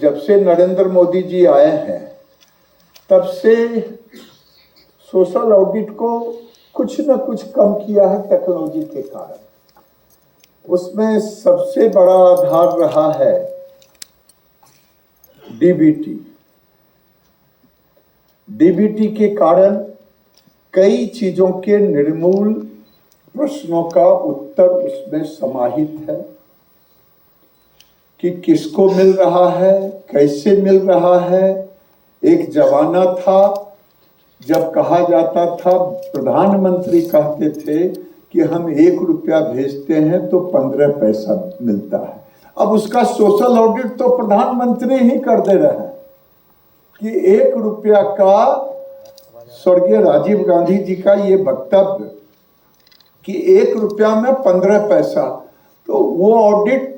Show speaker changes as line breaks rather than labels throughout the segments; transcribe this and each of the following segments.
जब से नरेंद्र मोदी जी आए हैं तब से सोशल ऑडिट को कुछ न कुछ कम किया है टेक्नोलॉजी के कारण। उसमें सबसे बड़ा आधार रहा है डीबीटी। डीबीटी के कारण कई चीजों के निर्मूल प्रश्नों का उत्तर उसमें समाहित है कि किसको मिल रहा है, कैसे मिल रहा है। एक जमाना था जब कहा जाता था, प्रधानमंत्री कहते थे कि हम 1 रुपया भेजते हैं तो 15 पैसा मिलता है। अब उसका सोशल ऑडिट तो प्रधानमंत्री ही कर दे रहे हैं कि 1 रुपया का, स्वर्गीय राजीव गांधी जी का ये वक्तव्य कि 1 रुपया में 15 पैसा, तो वो ऑडिट,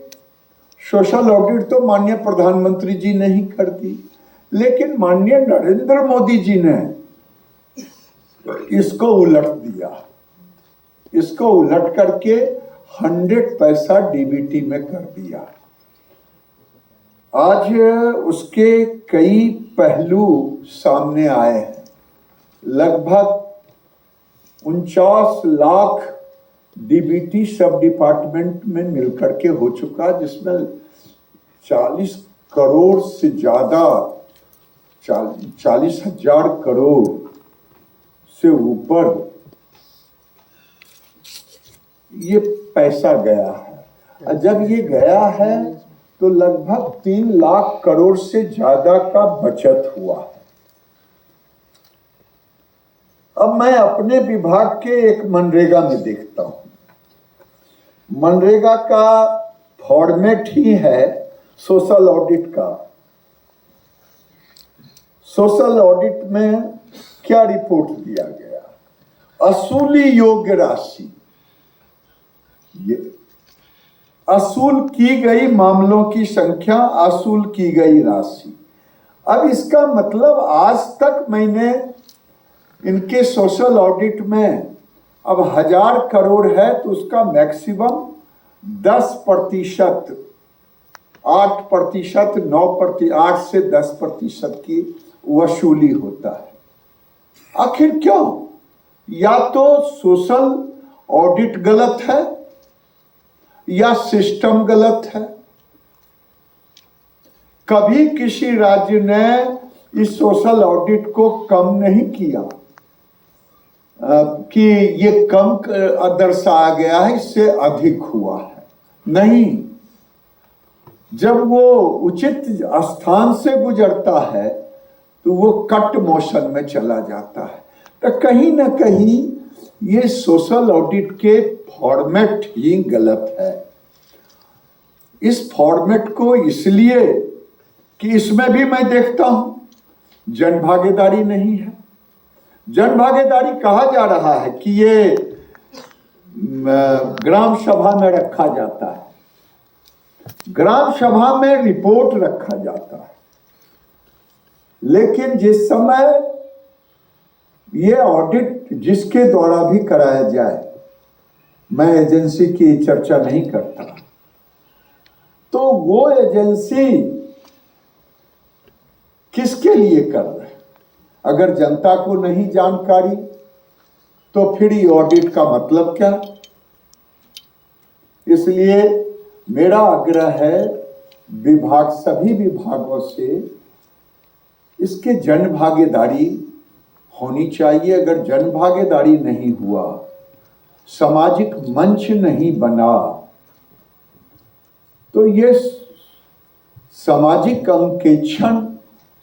सोशल ऑडिट तो माननीय प्रधानमंत्री जी ने ही कर दी। लेकिन माननीय नरेंद्र मोदी जी ने इसको उलट दिया। इसको उलट करके 100 पैसा डीबीटी में कर दिया। आज उसके कई पहलू सामने आए हैं। लगभग 49 लाख डीबीटी सब डिपार्टमेंट में मिलकर के हो चुका, जिसमें 40 करोड़ से ज्यादा, 40,000 करोड़ से ऊपर ये पैसा गया है। जब ये गया है तो लगभग 3 लाख करोड़ से ज्यादा का बचत हुआ है। अब मैं अपने विभाग के एक मनरेगा में देखता हूं। मनरेगा का फॉर्मेट ही है सोशल ऑडिट का। सोशल ऑडिट में क्या रिपोर्ट दिया गया? असूली योग्य राशि, ये असूल की गई मामलों की संख्या, असूल की गई राशि। अब इसका मतलब आज तक मैंने इनके सोशल ऑडिट में, अब 1000 करोड़ है तो उसका मैक्सिमम 10%, 8%, 8 से 10% की वसूली होता है। आखिर क्यों? या तो सोशल ऑडिट गलत है या सिस्टम गलत है। कभी किसी राज्य ने इस सोशल ऑडिट को कम नहीं किया कि ये कम दर्शाया गया है, इससे अधिक हुआ है। नहीं, जब वो उचित स्थान से गुजरता है तो वो कट मोशन में चला जाता है। तो कहीं ना कहीं ये सोशल ऑडिट के फॉर्मेट ही गलत है। इस फॉर्मेट को इसलिए कि इसमें भी मैं देखता हूं जन भागीदारी नहीं है। जन भागीदारी कहा जा रहा है कि ये ग्राम सभा में रखा जाता है, ग्राम सभा में रिपोर्ट रखा जाता है। लेकिन जिस समय ये ऑडिट जिसके द्वारा भी कराया जाए, मैं एजेंसी की चर्चा नहीं करता, तो वो एजेंसी किसके लिए कर रहे हैं? अगर जनता को नहीं जानकारी तो फिर ये ऑडिट का मतलब क्या? इसलिए मेरा आग्रह है विभाग, सभी विभागों से इसके जन भागीदारी होनी चाहिए। अगर जन भागीदारी नहीं हुआ, सामाजिक मंच नहीं बना, तो ये सामाजिक अंकेक्षण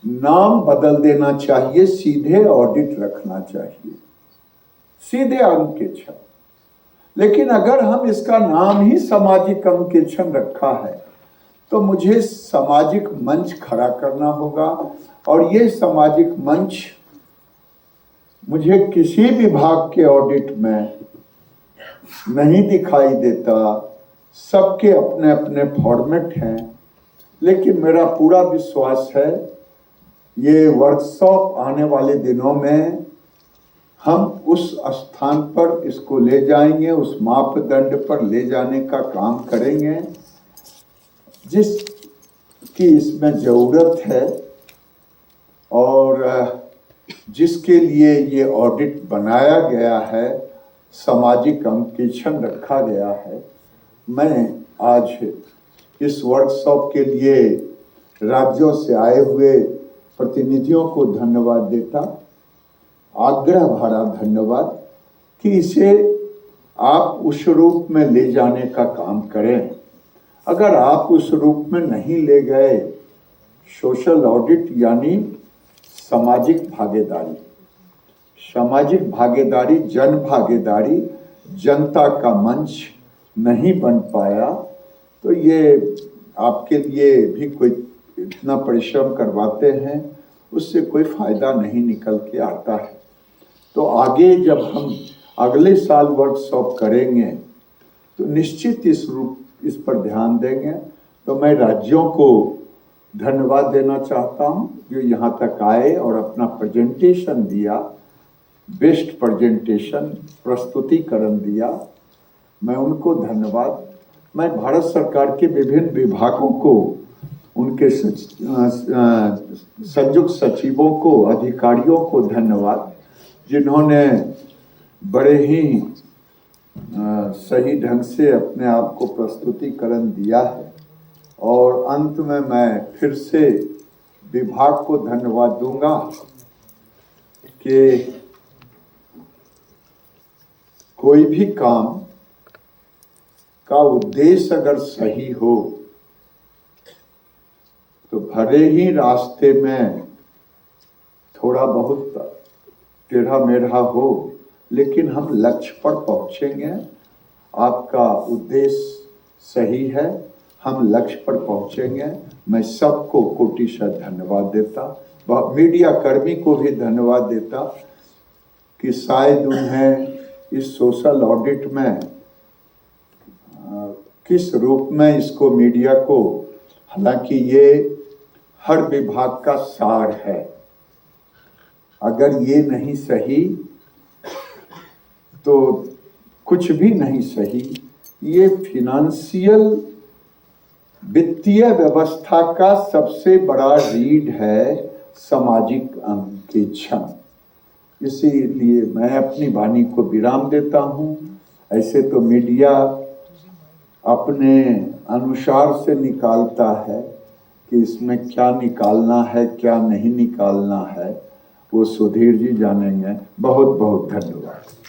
नाम बदल देना चाहिए, सीधे ऑडिट रखना चाहिए, सीधे अंकेक्षण। लेकिन अगर हम इसका नाम ही सामाजिक अंकेक्षण रखा है तो मुझे सामाजिक मंच खड़ा करना होगा, और ये सामाजिक मंच मुझे किसी विभाग के ऑडिट में नहीं दिखाई देता। सबके अपने अपने फॉर्मेट हैं। लेकिन मेरा पूरा विश्वास है ये वर्कशॉप आने वाले दिनों में हम उस स्थान पर इसको ले जाएंगे, उस मापदंड पर ले जाने का काम करेंगे जिस की इसमें ज़रूरत है और जिसके लिए ये ऑडिट बनाया गया है, सामाजिक अंकेक्षण रखा गया है। मैं आज इस वर्कशॉप के लिए राज्यों से आए हुए प्रतिनिधियों को धन्यवाद देता, आग्रह भरा धन्यवाद कि इसे आप उस रूप में ले जाने का काम करें। अगर आप उस रूप में नहीं ले गए, सोशल ऑडिट यानी सामाजिक भागीदारी, सामाजिक भागीदारी, जन भागीदारी, जनता का मंच नहीं बन पाया तो ये आपके लिए भी कोई इतना परिश्रम करवाते हैं, उससे कोई फायदा नहीं निकल के आता है। तो आगे जब हम अगले साल वर्कशॉप करेंगे तो निश्चित इस पर ध्यान देंगे। तो मैं राज्यों को धन्यवाद देना चाहता हूं जो यहाँ तक आए और अपना प्रेजेंटेशन दिया, बेस्ट प्रेजेंटेशन, प्रस्तुतिकरण दिया। मैं उनको धन्यवाद, मैं भारत सरकार के विभिन्न विभागों को, उनके संयुक्त सचिवों को, अधिकारियों को धन्यवाद जिन्होंने बड़े ही सही ढंग से अपने आप को प्रस्तुतिकरण दिया है। और अंत में मैं फिर से विभाग को धन्यवाद दूंगा कि कोई भी काम का उद्देश्य अगर सही हो तो भले ही रास्ते में थोड़ा बहुत टेढ़ा मेढ़ा हो, लेकिन हम लक्ष्य पर पहुंचेंगे। आपका उद्देश्य सही है, हम लक्ष्य पर पहुंचेंगे। मैं सबको कोटिशः धन्यवाद देता, मीडिया कर्मी को भी धन्यवाद देता कि शायद उन्हें इस सोशल ऑडिट में किस रूप में इसको मीडिया को, हालांकि ये हर विभाग का सार है, अगर ये नहीं सही तो कुछ भी नहीं सही। ये फिनेंशियल वित्तीय व्यवस्था का सबसे बड़ा रीढ़ है सामाजिक अंकेक्षण। इसीलिए मैं अपनी वाणी को विराम देता हूँ। ऐसे तो मीडिया अपने अनुसार से निकालता है कि इसमें क्या निकालना है क्या नहीं निकालना है, वो सुधीर जी जानेंगे। बहुत बहुत धन्यवाद।